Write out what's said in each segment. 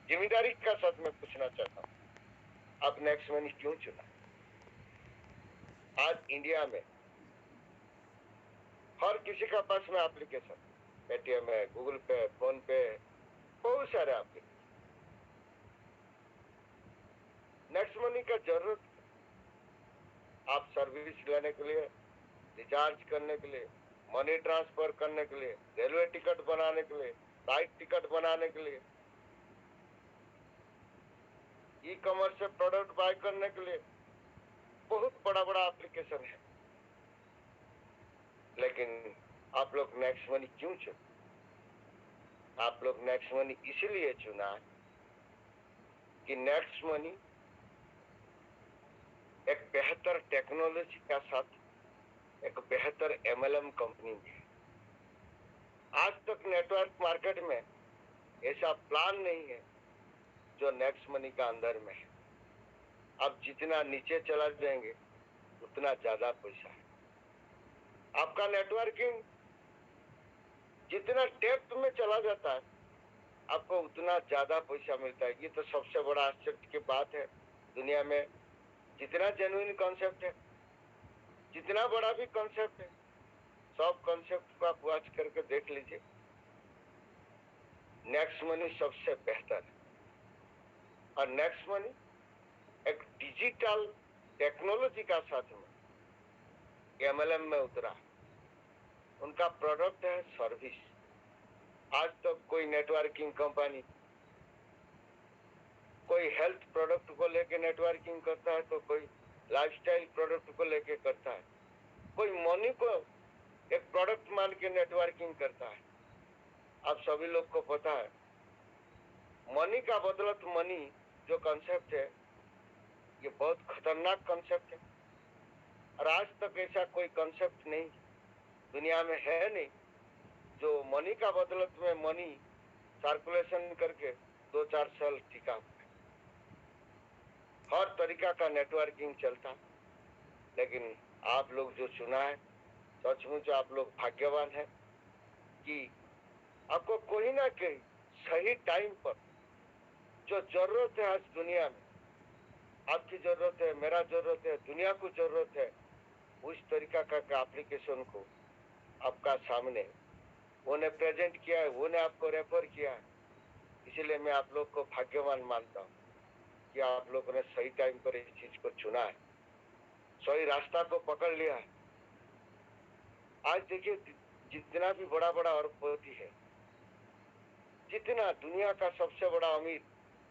जिम्मेदारी का साथ मैं पूछना चाहता हूँ, आप नेक्स्ट मनी क्यों चुना? आज इंडिया में हर किसी का पास में एप्लीकेशन, पेटीएम है, गूगल पे, फोन पे, बहुत सारे एप्लीकेशन। नेक्स्ट मनी का जरूरत आप सर्विस लेने के लिए, रिचार्ज करने के लिए, मनी ट्रांसफर करने के लिए, रेलवे टिकट बनाने के लिए, फ्लाइट टिकट बनाने के लिए, ई कॉमर्स से प्रोडक्ट बाय करने के लिए बहुत बड़ा बड़ा एप्लीकेशन है। लेकिन आप लोग नेक्स्ट मनी क्यों चुने? आप लोग नेक्स्ट मनी इसीलिए चुना है कि नेक्स्ट मनी एक बेहतर टेक्नोलॉजी का साथ एक बेहतर एमएलएम कंपनी है। आज तक नेटवर्क मार्केट में ऐसा प्लान नहीं है जो नेक्स्ट मनी का अंदर में है। आप जितना नीचे चला जाएंगे उतना ज्यादा पैसा है। आपका नेटवर्किंग जितना डेप्थ में चला जाता है आपको उतना ज्यादा पैसा मिलता है। ये तो सबसे बड़ा आश्चर्य की बात है। दुनिया में जितना जेन्युइन कॉन्सेप्ट है, जितना बड़ा भी कॉन्सेप्ट है, सब कॉन्सेप्ट को आप वॉच करके देख लीजिए, नेक्स्ट मनी सबसे बेहतर है। और नेक्स्ट मनी एक डिजिटल टेक्नोलॉजी का साथ में एमएलएम में उतरा है। उनका प्रोडक्ट है सर्विस। आज तक तो कोई नेटवर्किंग कंपनी कोई हेल्थ प्रोडक्ट को लेके नेटवर्किंग करता है, तो कोई लाइफस्टाइल प्रोडक्ट को लेके करता है, कोई मनी को एक प्रोडक्ट मान के नेटवर्किंग करता है। आप सभी लोग को पता है मनी का बदौलत मनी जो कॉन्सेप्ट है ये बहुत खतरनाक कॉन्सेप्ट है। और आज तक ऐसा कोई कॉन्सेप्ट नहीं दुनिया में है नहीं जो मनी का बदौलत में मनी सर्कुलेशन करके 2-4 साल टिका हुआ है। हर तरीका का नेटवर्किंग चलता है। लेकिन आप लोग जो चुना है, सचमुच आप लोग भाग्यवान है कि आपको कोई ना कोई सही टाइम पर जो जरूरत है, आज दुनिया में आपकी जरूरत है, मेरा जरूरत है, दुनिया को जरूरत है, उस तरीका का एप्लीकेशन को आपका सामने वो ने प्रेजेंट किया है, वो ने आपको रेफर किया है। इसीलिए मैं आप लोग को भाग्यवान मानता हूँ कि आप लोगों ने सही टाइम पर इस चीज को चुना है, सही रास्ता को पकड़ लिया है। आज देखिए जितना भी बड़ा बड़ा अरबपति है, जितना दुनिया का सबसे बड़ा अमीर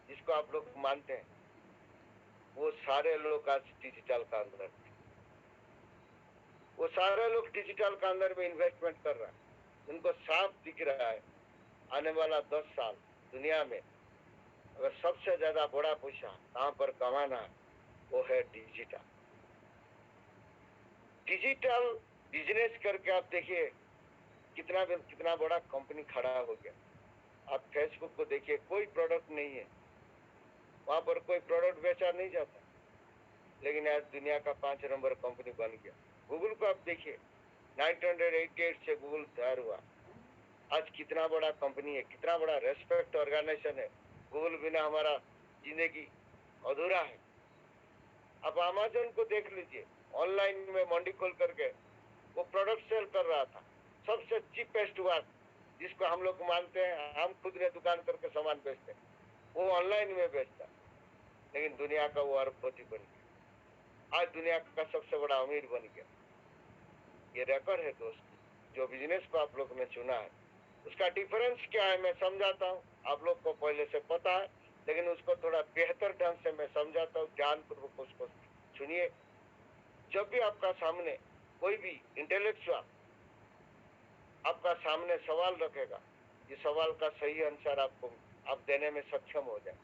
जिसको आप लोग मानते हैं, वो सारे लोग आज डिजिटल का अंदर है। वो सारे लोग डिजिटल का अंदर में इन्वेस्टमेंट कर रहा है। उनको साफ दिख रहा है आने वाला 10 साल दुनिया में अगर सबसे ज्यादा बड़ा पैसा कहां पर कमाना है वो है डिजिटल। डिजिटल बिजनेस करके आप देखिए कितना बड़ा कंपनी खड़ा हो गया। आप फेसबुक को देखिए, कोई प्रोडक्ट नहीं है वहां पर, कोई प्रोडक्ट बेचा नहीं जाता, लेकिन आज दुनिया का 5 नंबर कंपनी बन गया। गूगल को आप देखिए, 1988 से गूगल तैयार हुआ, आज कितना बड़ा कंपनी है, कितना बड़ा रेस्पेक्ट ऑर्गेनाइजेशन है। गूगल बिना हमारा जिंदगी अधूरा है। अब अमेज़न को देख लीजिए, ऑनलाइन में मंडी खोल करके वो प्रोडक्ट सेल कर रहा था, सबसे चीपेस्ट वर्क जिसको हम लोग मानते हैं, हम खुद ने दुकान करके सामान बेचते हैं, वो ऑनलाइन में बेचता, लेकिन दुनिया का वो अरबपति बन गया, आज दुनिया का सबसे बड़ा अमीर बन गया। ये रिकॉर्ड है दोस्त। जो बिजनेस को आप लोग ने चुना है उसका डिफरेंस क्या है मैं समझाता हूँ। आप लोग को पहले से पता है, लेकिन उसको थोड़ा बेहतर ढंग से मैं समझाता हूँ, ध्यानपूर्वक उसको सुनिए। जब भी आपका सामने कोई भी इंटेलेक्चुअल आपका सामने सवाल रखेगा, ये सवाल का सही आंसर आपको आप देने में सक्षम हो जाए।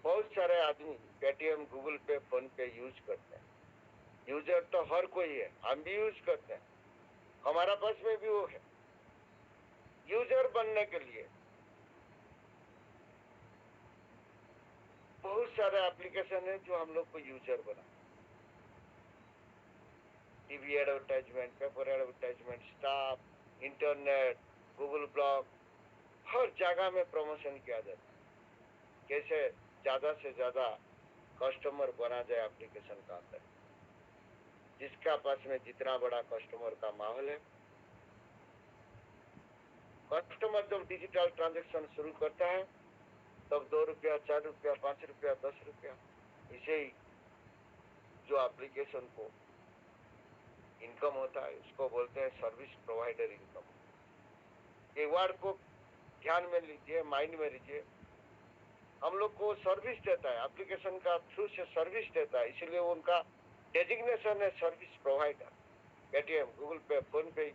बहुत सारे आदमी पेटीएम, गूगल पे, फोन पे यूज करते हैं। यूजर तो हर कोई है, हम भी यूज करते हैं, हमारा पास में भी वो है। यूजर बनने के लिए बहुत सारे एप्लीकेशन है जो हम लोग को यूजर बना। TV advertisement, paper advertisement, staff, internet, Google blog, हर जगह में प्रमोशन किया जाता है। कैसे ज्यादा से ज्यादा कस्टमर बना जाए एप्लीकेशन का अंदर। जिसका पास में जितना बड़ा कस्टमर का माहौल है, कस्टमर जब डिजिटल ट्रांजैक्शन शुरू करता है तब 2 रुपया, 4 रुपया, 5 रुपया, 10 रुपया, इसे ही जो एप्लीकेशन को इनकम होता है उसको बोलते हैं सर्विस प्रोवाइडर इनकम। ये वर्ड को ध्यान में लीजिए, माइंड में लीजिए। हम लोग को सर्विस देता है, एप्लीकेशन का थ्रू से सर्विस देता है, इसलिए उनका डेजिग्नेशन है सर्विस प्रोवाइडर। पेटीएम, गूगल पे, फोन पे,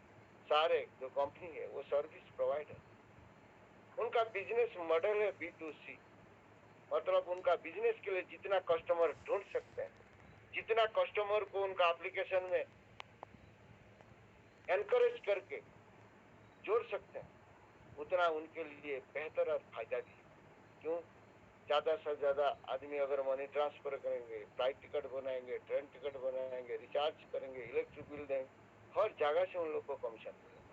सारे जो कंपनी है वो सर्विस प्रोवाइडर। उनका बिजनेस मॉडल है B2C, मतलब उनका बिजनेस के लिए जितना कस्टमर ढूंढ सकते हैं, जितना कस्टमर को उनका एप्लीकेशन में एनकरेज करके जोड़ सकते हैं, उतना उनके लिए बेहतर और फायदा भी है। क्यों? ज्यादा से ज्यादा आदमी अगर मनी ट्रांसफर करेंगे, फ्लाइट टिकट बनाएंगे, ट्रेन टिकट बनाएंगे, रिचार्ज करेंगे, इलेक्ट्रिक बिल देंगे, हर जगह से उन लोग को कमीशन मिलेगा।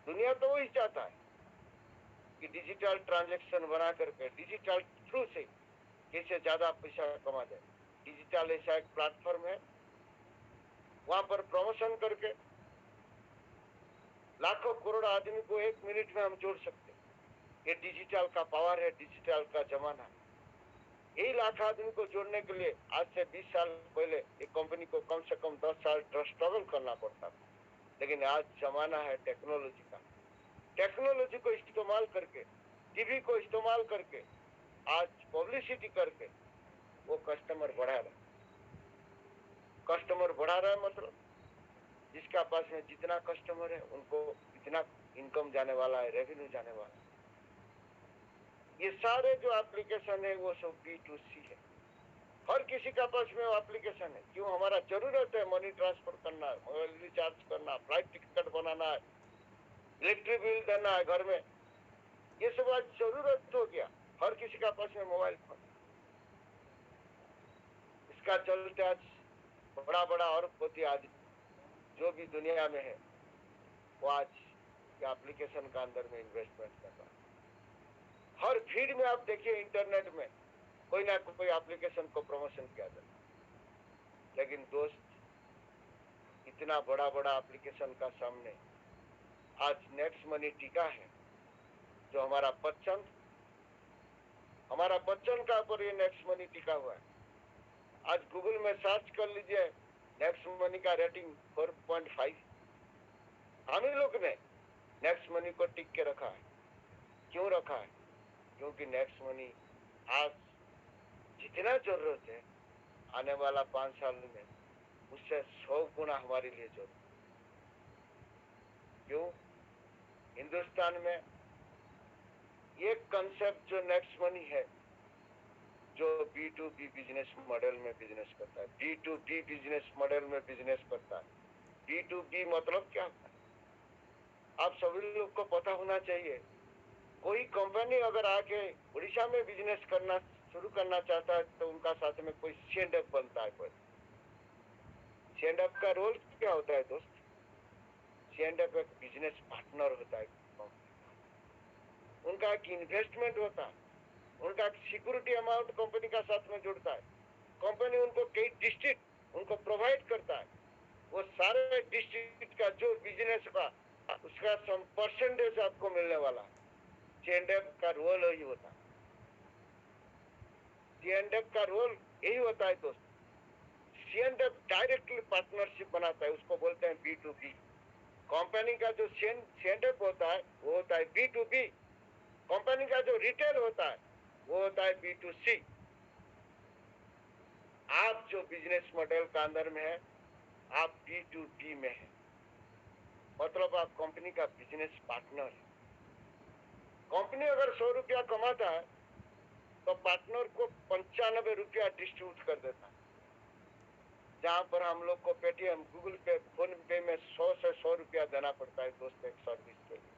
दुनिया तो वही चाहता है कि डिजिटल ट्रांजैक्शन बना करके डिजिटल थ्रू से कैसे ज्यादा पैसा कमा जाए। डिजिटल ऐसा एक प्लेटफॉर्म है, वहां पर प्रमोशन करके लाखों करोड़ आदमी को 1 मिनट में हम जोड़ सकते हैं। ये डिजिटल का पावर है, डिजिटल का जमाना है। यही लाख आदमी को जोड़ने के लिए आज से 20 साल पहले एक कंपनी को कम से कम 10 साल स्ट्रगल करना पड़ता था, लेकिन आज जमाना है टेक्नोलॉजी का। टेक्नोलॉजी को इस्तेमाल करके, टीवी को इस्तेमाल करके, आज पब्लिसिटी करके वो कस्टमर बढ़ा रहा है। कस्टमर बढ़ा रहा है मतलब जिसका पास में जितना कस्टमर है उनको इतना इनकम जाने वाला है, रेवेन्यू जाने वाला है। ये सारे जो एप्लीकेशन है वो सब B2C है। हर किसी का पास में वो एप्लीकेशन है। क्यों? हमारा जरूरत है मनी ट्रांसफर करना है, मोबाइल रिचार्ज करना, फ्लाइट टिकट बनाना है, इलेक्ट्रिक बिल देना है घर में, ये सब आज जरूरत हो गया। हर किसी का पास में मोबाइल फोन। इसका चलते आज बड़ा बड़ा अरबपति आदमी जो भी दुनिया में है वो आज ये एप्लीकेशन का अंदर में इन्वेस्टमेंट कर रहा है। हर भीड़ में आप देखिए इंटरनेट में कोई ना कोई एप्लीकेशन को प्रमोशन किया जाता है। लेकिन दोस्त, इतना बड़ा बड़ा एप्लीकेशन का सामने आज नेक्स्ट मनी टिका है। जो हमारा बच्चन का ऊपर ये नेक्स्ट मनी टिका हुआ है। आज गूगल में सर्च कर लीजिए, नेक्स्ट मनी का रेटिंग 4.5। हम ही लोग ने नेक्स्ट मनी को टिक के रखा है। क्यों रखा है? क्योंकि नेक्स्ट मनी आज जितना जरूरत है आने वाला 5 साल में उससे 100 गुना हमारे लिए जरूरत। क्यों? हिंदुस्तान में एक कंसेप्ट जो नेक्स्ट मनी है, जो B2B बिजनेस मॉडल में बिजनेस करता है। B2B बिजनेस मॉडल में बिजनेस करता है। B2B मतलब क्या होता है आप सभी लोग को पता होना चाहिए। कोई कंपनी अगर आके उड़ीसा में बिजनेस करना शुरू करना चाहता है तो उनका साथ में कोई सेंडअप बनता है। कोई सेंडअप का रोल क्या होता है दोस्त? सेंडअप एक बिजनेस पार्टनर होता है कंपनी का। उनका एक इन्वेस्टमेंट होता है, उनका एक सिक्योरिटी अमाउंट कंपनी का साथ में जुड़ता है। कंपनी उनको कई डिस्ट्रिक्ट उनको प्रोवाइड करता है। वो सारे डिस्ट्रिक्ट का जो बिजनेस का उसका सम परसेंटेज आपको मिलने वाला है। सेंडअप का रोल यही होता है। सेंडअप का रोल यही होता है दोस्त। सेंडअप डायरेक्टली पार्टनरशिप बनाता है, उसको बोलते हैं B2B। कंपनी का जो सेंडअप होता है वो होता है B2B। कंपनी का जो रिटेल होता है वो होता है B2C। आप जो बिजनेस मॉडल का अंदर में है आप B2B में है, मतलब आप कंपनी का बिजनेस पार्टनर है। कंपनी अगर 100 रुपया कमाता है तो पार्टनर को 95 रुपया डिस्ट्रीब्यूट कर देता है। जहां पर हम लोग को पेटीएम, गूगल पे, फोन पे में 100 से 100 रुपया देना पड़ता है दोस्त एक सर्विस के लिए।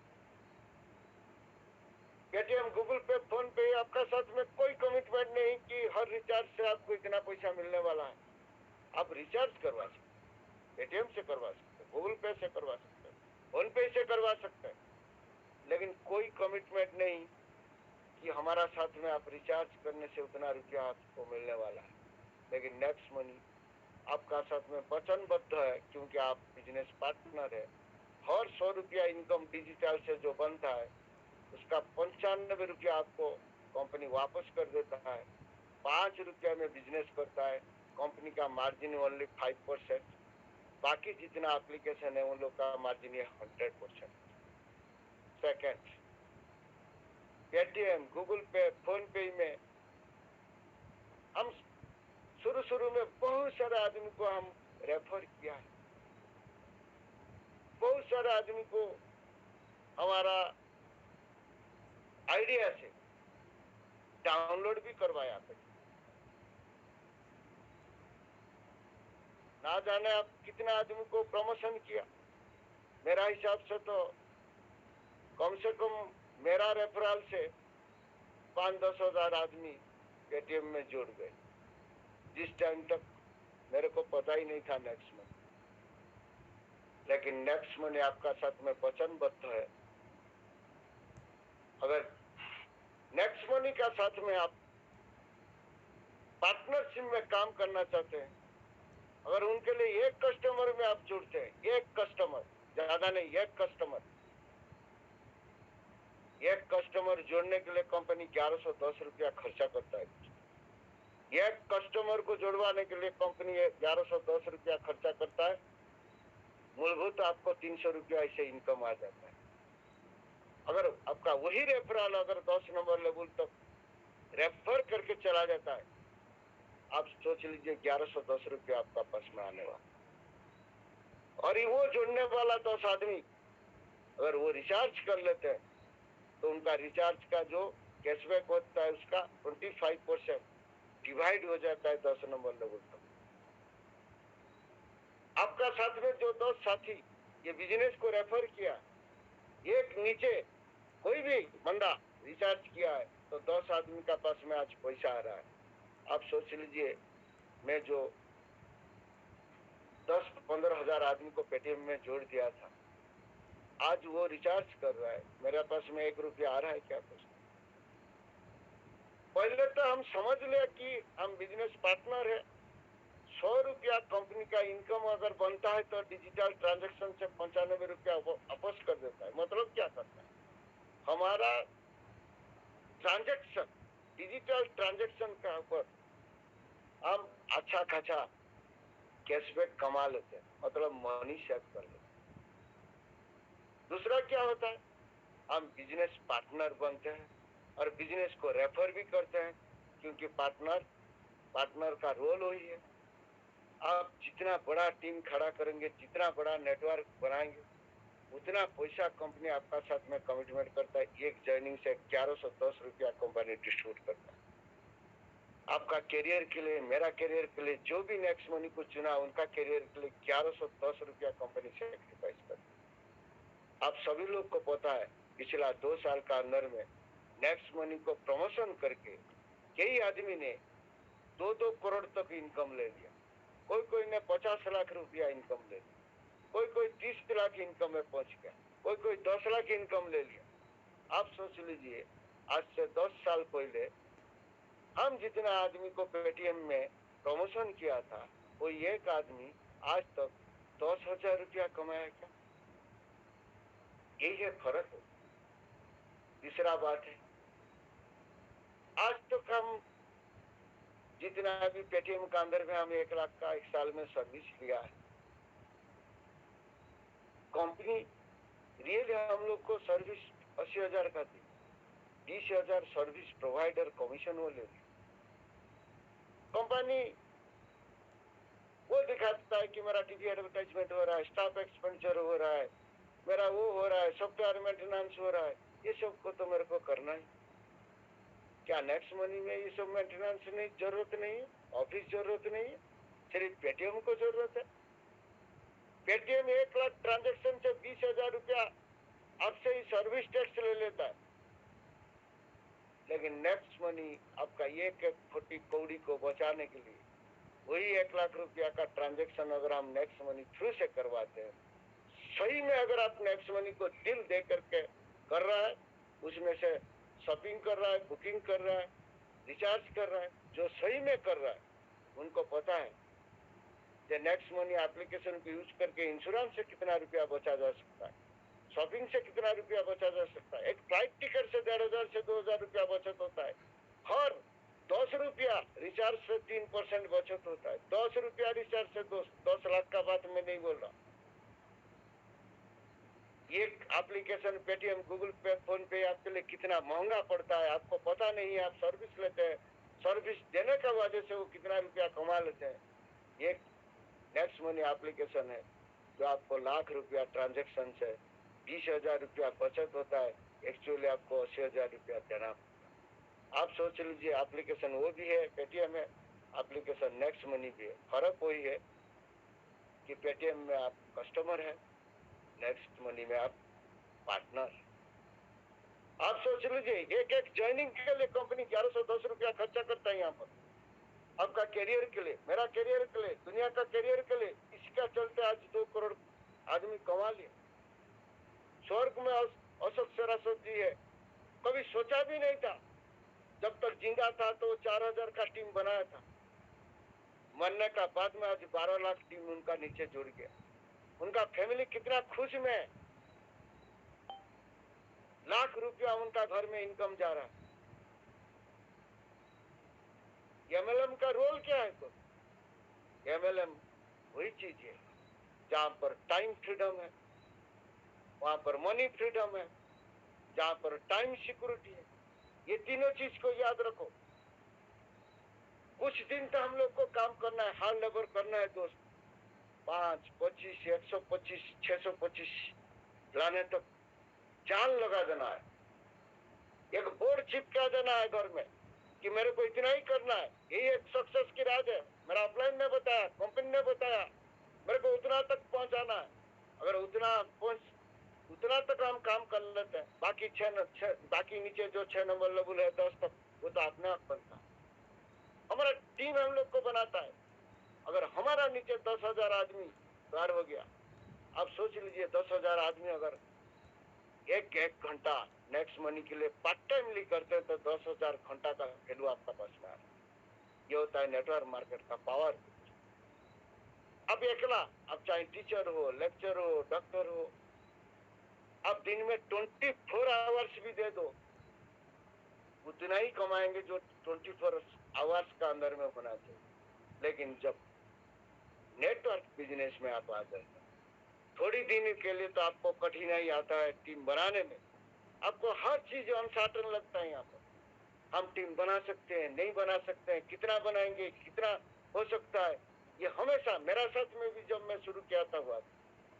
पेटीएम, गूगल पे, फोन पे आपका साथ में कोई कमिटमेंट नहीं कि हर रिचार्ज से आपको इतना पैसा मिलने वाला है। आप रिचार्ज करवा सकते, पेटीएम से करवा सकते, गूगल पे से करवा सकते, फोन पे से करवा सकते हैं, लेकिन कोई कमिटमेंट नहीं कि हमारा साथ में आप रिचार्ज करने से उतना रुपया आपको मिलने वाला है। लेकिन नेक्स्ट मनी आपका साथ में वचनबद्ध है, क्योंकि आप बिजनेस पार्टनर है। हर 100 रुपया इनकम डिजिटल से जो बनता है उसका 95 रुपया आपको कंपनी वापस कर देता है। 5 रुपया में बिजनेस करता है, कंपनी का मार्जिन ओनली 5%। बाकी जितना एप्लीकेशन है उन लोग का मार्जिन है 100%। सेकेंड, पेटीएम, गूगल पे, फोन पे में हम शुरू में बहुत सारे आदमी को हम रेफर किया है, बहुत सारे आदमी को हमारा आइडिया से डाउनलोड भी करवाया पे। ना जाने आप कितना आदमी को प्रमोशन किया। मेरा हिसाब से तो कम से कम मेरा रेफरल से 5-10 हजार आदमी पेटीएम में जुड़ गए, जिस टाइम तक मेरे को पता ही नहीं था नेक्स्ट मनी। लेकिन नेक्स्ट मनी आपका साथ में वचनबद्ध है। अगर नेक्स्ट मनी का साथ में आप पार्टनरशिप में काम करना चाहते हैं, अगर उनके लिए एक कस्टमर में आप जुड़ते हैं, एक कस्टमर, ज्यादा नहीं, एक कस्टमर जोड़ने के लिए कंपनी 1110 रुपया खर्चा करता है। एक कस्टमर को जुड़वाने के लिए कंपनी 1110 रुपया खर्चा करता है। मूलभूत आपको 300 रुपया ऐसे इनकम आ जाता है। अगर आपका वही रेफरल अगर 10 नंबर लेवल तक रेफर करके चला जाता है, आप सोच लीजिए 1110 रुपया आपका पास में आने वाला। और वो जुड़ने वाला 10 आदमी अगर वो रिचार्ज कर लेते हैं तो उनका रिचार्ज का जो कैशबैक होता है उसका 25% डिवाइड हो जाता है 10 नंबर लेवल तक। आपका साथ में जो 10 साथी ये बिजनेस को रेफर किया, एक नीचे कोई भी बंदा रिचार्ज किया है तो 10 आदमी का पास में आज पैसा आ रहा है। आप सोच लीजिए, मैं जो 10-15 हजार आदमी को पेटीएम में जोड़ दिया था, आज वो रिचार्ज कर रहा है, मेरे पास में 1 रुपया आ रहा है क्या कुछ? पहले तो हम समझ ले कि हम बिजनेस पार्टनर है। 100 रुपया कंपनी का इनकम अगर बनता है तो डिजिटल ट्रांजैक्शन से 95 रुपया वापस कर देता है। मतलब क्या करता है, हमारा ट्रांजैक्शन, डिजिटल ट्रांजैक्शन का ऊपर हम अच्छा खासा कैशबैक कमा लेते हैं, मतलब मनी सेव कर लेते हैं। दूसरा क्या होता है, हम बिजनेस पार्टनर बनते हैं और बिजनेस को रेफर भी करते हैं, क्योंकि पार्टनर का रोल वही है। आप जितना बड़ा टीम खड़ा करेंगे, जितना बड़ा नेटवर्क बनाएंगे, उतना पैसा कंपनी आपका साथ में कमिटमेंट करता है। एक ज्वाइनिंग से 1110 रुपया कंपनी डिस्ट्रीब्यूट करता है। आपका करियर के लिए, मेरा करियर के लिए, जो भी नेक्स्ट मनी को चुना उनका करियर के लिए 1110 रुपया कंपनी सेक्रीफाइस करती है। आप सभी लोग को पता है, पिछला 2 साल का अंदर में नेक्स्ट मनी को प्रमोशन करके कई आदमी ने 2-2 करोड़ तक इनकम ले लिया। कोई ने 50 लाख रुपया इनकम ले लिया, कोई 30 लाख इनकम में पहुंच गया, कोई 10 लाख इनकम ले लिया। आप सोच लीजिए, आज से 10 साल पहले हम जितना आदमी को पेटीएम में प्रमोशन किया था, वो एक आदमी आज तक 10,000 रुपया कमाया क्या? यही है फर्क। तीसरा बात है, आज तक हम जितना भी पेटीएम के अंदर में हम 1 लाख का 1 साल में सर्विस लिया है, कंपनी रियल हम लोग को सर्विस 80,000 का दी, 20,000 सर्विस प्रोवाइडर कमीशन वो ले ली। कंपनी वो दिखाता है कि मेरा टीवी एडवर्टाइजमेंट हो रहा है, स्टाफ एक्सपेंडिचर हो रहा है, मेरा वो हो रहा है, सॉफ्टवेयर मेंटेनेंस हो रहा है। ये सब को तो मेरे को करना है। क्या नेक्स्ट मनी में ये सब मेंटेनेंस नहीं, जरूरत नहीं है? ऑफिस जरूरत नहीं है, सिर्फ पेटीएम को जरूरत है। पेटीएम 1 लाख ट्रांजेक्शन से 20,000 रुपया आपसे ही सर्विस टैक्स ले लेता है। लेकिन नेक्स्ट मनी आपका एक खोटी कौड़ी को बचाने के लिए वही 1 लाख रुपया का ट्रांजेक्शन अगर हम नेक्स्ट मनी थ्रू से करवाते हैं, सही में अगर आप नेक्स्ट मनी को दिल दे करके कर रहा है, उसमें से शॉपिंग कर रहा है, बुकिंग कर रहा है, रिचार्ज कर रहा है, जो सही में कर रहा है उनको पता है कि नेक्स्ट मनी एप्लीकेशन को यूज करके इंश्योरेंस से कितना रुपया बचा जा सकता है, शॉपिंग से कितना रुपया बचा जा सकता है। एक फ्लाइट टिकट से 1,500 से 2,000 रुपया बचत होता है। हर 10 रुपया रिचार्ज से 3% बचत होता है। 10 रुपया रिचार्ज से 10 लाख का बात मैं नहीं बोल रहा। ये एप्लीकेशन पेटीएम, गूगल पे, फोन पे आपके लिए कितना महंगा पड़ता है आपको पता नहीं है। आप सर्विस लेते हैं, सर्विस देने की वजह से वो कितना रुपया कमा लेते हैं। ये नेक्स्ट मनी एप्लीकेशन है जो आपको लाख रुपया ट्रांजेक्शन से 20,000 रुपया बचत होता है। एक्चुअली आपको 80,000 रुपया देना पड़ता है। आप सोच लीजिए, एप्लीकेशन वो भी है, पेटीएम है, एप्लीकेशन नेक्स्ट मनी भी है। फर्क वही है कि पेटीएम में आप कस्टमर है, नेक्स्ट मनी में आप पार्टनर। आप सोच लीजिए, एक ज्वाइनिंग के लिए कंपनी 1110 रुपया खर्चा करता है यहाँ पर, आपका कैरियर के लिए, मेरा कैरियर के लिए, दुनिया का कैरियर के लिए। इसका चलते आज 2 करोड़ आदमी कमा लिया। स्वर्ग में अशोक सरासत जी है, कभी सोचा भी नहीं था। जब तक जिंदा था तो 4,000 का टीम बनाया था, मरने का बाद में आज 12 लाख टीम उनका नीचे जुड़ गया। उनका फैमिली कितना खुश में है, लाख रुपया उनका घर में इनकम जा रहा है। एमएलएम का रोल क्या है? तो एमएलएम वही चीज है जहां पर टाइम फ्रीडम है, वहां पर मनी फ्रीडम है, जहां पर टाइम सिक्योरिटी है। ये तीनों चीज को याद रखो। कुछ दिन तो हम लोग को काम करना है, हार्ड लेबर करना है दोस्त। 5, 25, 125, 625 लाने तक जान लगा देना है। एक बोर्ड चिपका देना है घर में कि मेरे को इतना ही करना है। यही एक सक्सेस की राज है। मेरा अपलाइन ने बताया, कंपनी ने बताया, मेरे को उतना तक पहुंचाना है। अगर उतना तक हम काम कर लेते हैं, बाकी नीचे जो 6 नंबर लेवल है, 10 तक, वो तो अपने आप बनता है। हमारा टीम हम लोग को बनाता है। अगर हमारा नीचे 10,000 आदमी तैयार हो गया, आप सोच लीजिए 10,000 आदमी अगर एक घंटा नेक्स्ट मनी के लिए पार्ट टाइमली करते हैं तो 10,000 घंटा का वैल्यू आपका पास में आ रहा है। ये होता है नेटवर्क मार्केट का पावर। अब अकेला, अब चाहे टीचर हो, लेक्चर हो, डॉक्टर हो, अब दिन में 24 आवर्स भी दे दो, उतना ही कमाएंगे जो 24 आवर्स का अंदर में होना चाहिए। लेकिन जब नेटवर्क बिजनेस में आप आ जाते हैं, थोड़ी दिन के लिए तो आपको कठिनाई आता है टीम बनाने में। आपको हर चीज अनसर्टेन लगता है। यहाँ पर हम टीम बना सकते हैं, नहीं बना सकते हैं, कितना बनाएंगे, कितना हो सकता है, ये हमेशा मेरा साथ में भी जब मैं शुरू किया था हुआ।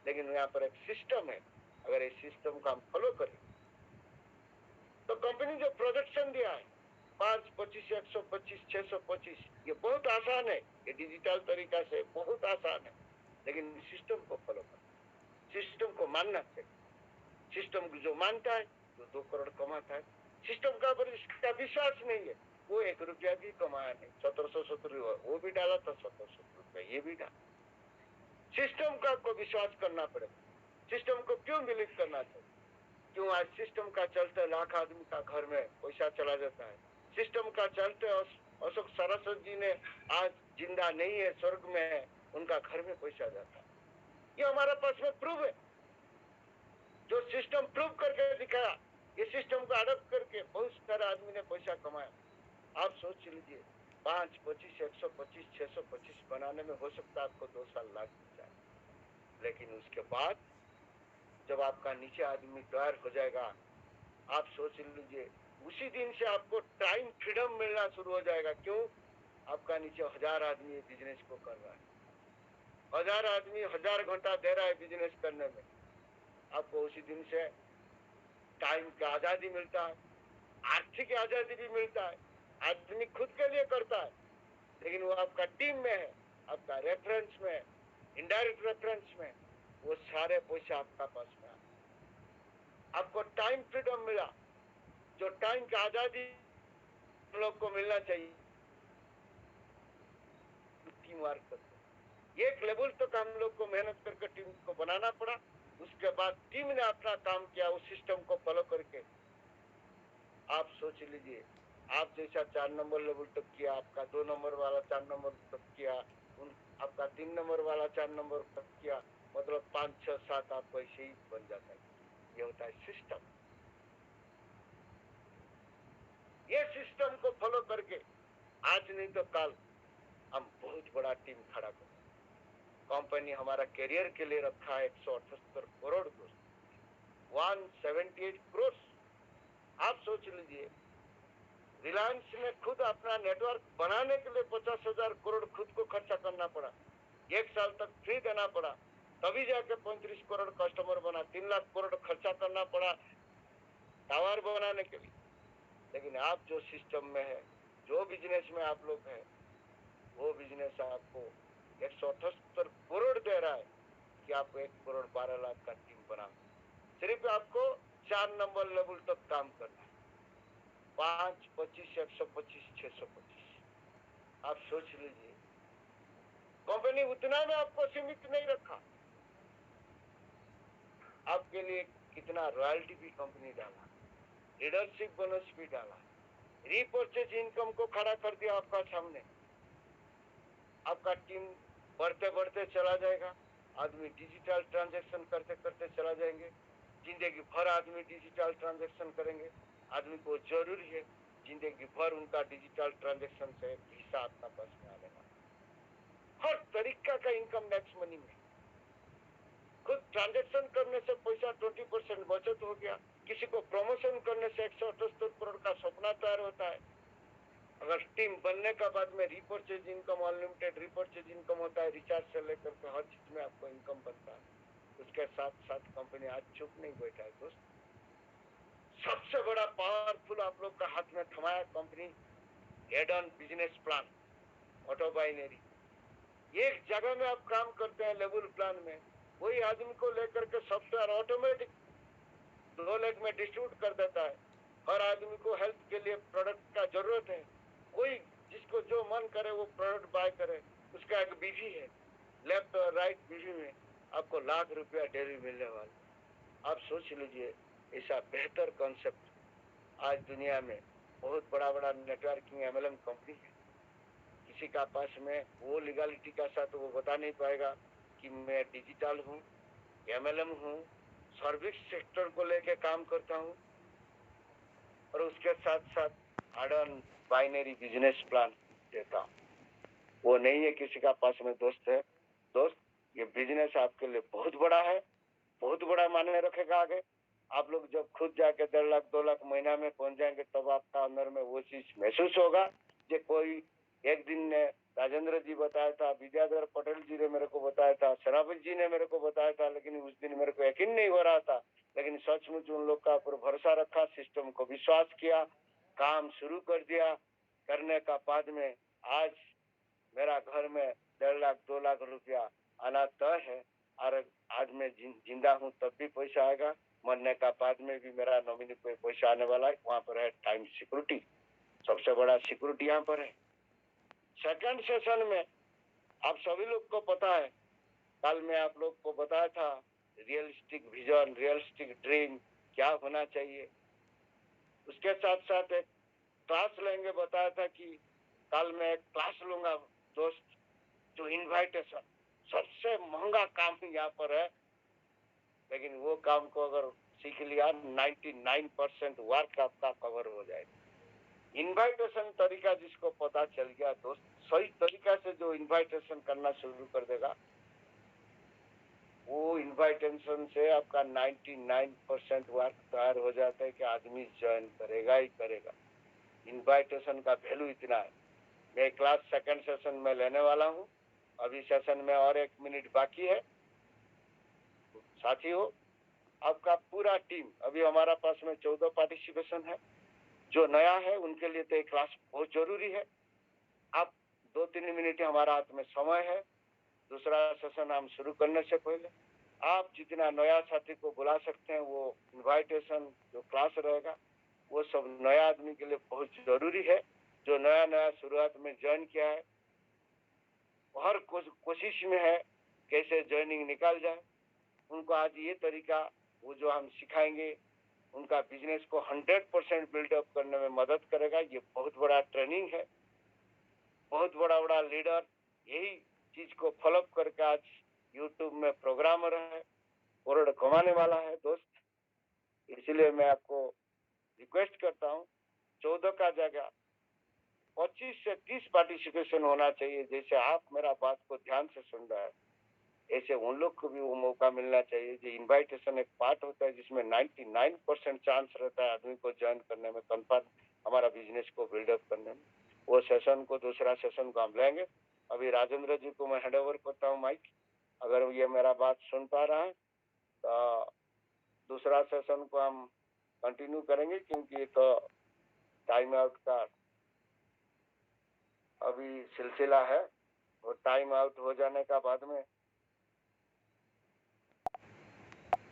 लेकिन यहाँ पर एक सिस्टम है, अगर इस सिस्टम का हम फॉलो करें तो कंपनी जो प्रोजेक्शन दिया है 5, 25, 125, 625, ये बहुत आसान है। ये डिजिटल तरीका से बहुत आसान है, लेकिन सिस्टम को फॉलो करें, सिस्टम को मानना चाहिए। सिस्टम को जो मानता है जो 2 करोड़ कमाता है। सिस्टम का पर इसका विश्वास नहीं है, वो 1 रुपया भी कमाया नहीं। 1770 वो भी डाला था, 1770 रुपया ये भी डाला। सिस्टम का को विश्वास करना पड़ेगा। सिस्टम को क्यों बिलीव करना चाहिए? क्यों आज सिस्टम का चलते लाख आदमी का घर में पैसा चला जाता है। सिस्टम का चलते अशोक सरस्वती जी ने आज जिंदा नहीं है, स्वर्ग में है, उनका घर में पैसा जाता है। ये हमारे पास में प्रूफ है। जो सिस्टम प्रूव करके दिखाया, ये सिस्टम को अडॉप्ट करके बहुत सारे आदमी ने पैसा कमाया। आप सोच लीजिए, 5, 25, 125, 625 बनाने में हो सकता है आपको 2 साल लग जाए। लेकिन उसके बाद जब आपका नीचे आदमी तैयार हो जाएगा, आप सोच लीजिए उसी दिन से आपको टाइम फ्रीडम मिलना शुरू हो जाएगा। क्यों? आपका नीचे 1000 आदमी बिजनेस को कर रहा है, 1000 आदमी 1000 घंटा दे रहा है बिजनेस करने में। आपको उसी दिन से टाइम का आजादी मिलता है, आर्थिक आजादी भी मिलता है। आदमी खुद के लिए करता है, लेकिन वो आपका टीम में है, आपका रेफरेंस में, इनडायरेक्ट रेफरेंस में, वो सारे पैसे आपका पास में आए। आपको टाइम फ्रीडम मिला, जो टाइम की आजादी हम लोग को मिलना चाहिए। टीम वर्क करते, एक लेवल तक हम लोग को मेहनत करके टीम को बनाना पड़ा। उसके बाद टीम ने अपना काम किया उस सिस्टम को फॉलो करके। आप सोच लीजिए, आप जैसा 4 नंबर लेवल तक किया, आपका 2 नंबर वाला 4 नंबर तक किया, आपका 3 नंबर वाला 4 नंबर तक किया, मतलब 5, 6, 7 आपको ऐसे ही बन जाता है। ये होता है सिस्टम। ये सिस्टम को फॉलो करके आज नहीं तो कल हम बहुत बड़ा टीम खड़ा करें। कंपनी हमारा करियर के लिए रखा है 178 करोड़ दोस्त, 178 करोड़। आप सोच लीजिए, रिलायंस ने खुद अपना नेटवर्क बनाने के लिए 50,000 करोड़ खुद को खर्चा करना पड़ा, 1 साल तक फ्री देना पड़ा, तभी जाके 35 करोड़ कस्टमर बना, 3 लाख करोड़ खर्चा करना पड़ा टावर बनाने के लिए। लेकिन आप जो सिस्टम में है, जो बिजनेस में आप लोग हैं, वो बिजनेस आपको 178 करोड़ दे रहा है कि आप 1 करोड़ 12 लाख का टीम बना। सिर्फ आपको 4 नंबर लेवल तक काम करना है, 5, 25, 125, 625। आप सोच लीजिए, कंपनी उतना में आपको सीमित नहीं रखा, आपके लिए कितना रॉयल्टी भी कंपनी डाला, लीडरशिप बोनस भी डाला, रीपर्चेज इनकम को खड़ा कर दिया आपका सामने। आपका टीम बढ़ते बढ़ते चला जाएगा, आदमी डिजिटल ट्रांजैक्शन करते करते चला जाएंगे, जिंदगी भर आदमी डिजिटल ट्रांजैक्शन करेंगे। आदमी को जरूरी है जिंदगी भर उनका डिजिटल ट्रांजैक्शन से हिस्सा आपका पास में आएगा। हर तरीका का इनकम नेक्स्ट मनी में खुद ट्रांजैक्शन करने से पैसा 20% बचत हो गया, किसी को प्रमोशन करने से 178 करोड़ का सपना तैयार होता है। अगर टीम बनने का बाद में repurchase income, unlimited repurchase income होता है, रिचार्ज से लेकर के हर चीज में आपको इनकम बनता है। उसके साथ साथ कंपनी आज चुप नहीं बैठा है दोस्त, सबसे बड़ा पावरफुल आप लोग का हाथ में थमाया company, head on business plan, auto binary. एक जगह में आप काम करते हैं लेवल प्लान में, वही आदमी को लेकर के सॉफ्टवेयर ऑटोमेटिक 2 लेग में डिस्ट्रीब्यूट कर देता है। हर आदमी को हेल्थ के लिए प्रोडक्ट का जरूरत है, कोई जिसको जो मन करे वो प्रोडक्ट बाय करे, उसका एक बीवी है, लेफ्ट और राइट बीवी में आपको लाख रुपया डेली मिलने वाला। आप सोच लीजिए, ऐसा बेहतर कॉन्सेप्ट आज दुनिया में बहुत बड़ा बड़ा नेटवर्किंग एमएलएम कंपनी है। किसी का पास में वो लीगलिटी का साथ वो बता नहीं पाएगा कि मैं डिजिटल हूँ, एमएलएम हूँ, सर्विस सेक्टर को लेके काम करता हूँ, और उसके साथ साथ एड-ऑन बाइनरी बिजनेस प्लान देता हूँ। वो नहीं है किसी का पास में दोस्त है। दोस्त, ये बिजनेस आपके लिए बहुत बड़ा है, बहुत बड़ा मायने रखेगा आगे। आप लोग जब खुद जाके 1.5 लाख 2 लाख महीना में पहुंच जाएंगे, तब आपका अंदर में वो चीज महसूस होगा। जो कोई एक दिन ने राजेंद्र जी बताया था, विद्याधर पटेल जी ने मेरे को बताया था, शरावत जी ने मेरे को बताया था, लेकिन उस दिन मेरे को यकीन नहीं हो रहा था। लेकिन सचमुच उन लोग का ऊपर भरोसा रखा, सिस्टम को विश्वास किया, काम शुरू कर दिया। करने का बाद में आज मेरा घर में 1.5 लाख 2 लाख रुपया आना तय है। और आज मैं जिंदा हूँ तब भी पैसा आएगा, मरने का बाद में भी मेरा नॉमिनी पे पैसा आने वाला है। वहाँ पर है टाइम सिक्योरिटी, सबसे बड़ा सिक्योरिटी यहाँ पर है। सेकंड सेशन में आप सभी लोग को पता है, कल मैं आप लोग को बताया था रियलिस्टिक विजन, रियलिस्टिक ड्रीम क्या होना चाहिए। उसके साथ साथ एक क्लास लेंगे, बताया था कि कल मैं एक क्लास लूंगा दोस्त, जो इनवाइटेशन, सबसे महंगा काम यहाँ पर है, लेकिन वो काम को अगर सीख लिया 99% वर्क आपका कवर हो जाएगा। इनवाइटेशन तरीका जिसको पता चल गया दोस्त, सही तरीका से जो इनवाइटेशन करना शुरू कर देगा, वो इनवाइटेशन से आपका 99% वर्क तैयार हो जाता है कि आदमी ज्वाइन करेगा ही करेगा। इनवाइटेशन का वैल्यू इतना है। मैं क्लास सेकंड सेशन में लेने वाला हूँ, अभी सेशन में और 1 मिनट बाकी है। साथियों, आपका पूरा टीम, अभी हमारा पास में 14 पार्टिसिपेशन है। जो नया है उनके लिए तो एक क्लास बहुत जरूरी है। आप 2-3 मिनट हमारा हाथ में समय है। दूसरा सेशन हम शुरू करने से पहले आप जितना नया साथी को बुला सकते हैं, वो इनवाइटेशन जो क्लास रहेगा वो सब नया आदमी के लिए बहुत जरूरी है। जो नया नया शुरुआत में ज्वाइन किया है, हर कोशिश में है कैसे ज्वाइनिंग निकाल जाए। उनको आज ये तरीका वो जो हम सिखाएंगे उनका बिजनेस को 100% बिल्डअप करने में मदद करेगा। ये बहुत बड़ा ट्रेनिंग है। बहुत बड़ा बड़ा लीडर यही चीज को फॉलो करके आज यूट्यूब में प्रोग्रामर है, करोड़ कमाने वाला है दोस्त। इसलिए मैं आपको रिक्वेस्ट करता हूँ 14 का जगह 25 से 30 पार्टिसिपेशन होना चाहिए। जैसे आप मेरा बात को ध्यान से सुन रहे हैं, ऐसे उन लोग को भी वो मौका मिलना चाहिए। जो इनवाइटेशन एक पार्ट होता है जिसमें 99% चांस रहता है आदमी को ज्वाइन करने में, कंफर्म हमारा बिजनेस को बिल्डअप करने में। वो सेशन को, दूसरा सेशन को हम लेंगे। अभी राजेंद्र जी को मैं हैंड ओवर करता हूँ माइक। अगर ये मेरा बात सुन पा रहा है तो दूसरा सेशन को हम कंटिन्यू करेंगे, क्योंकि एक टाइम आउट का अभी सिलसिला है। और टाइम आउट हो जाने का बाद में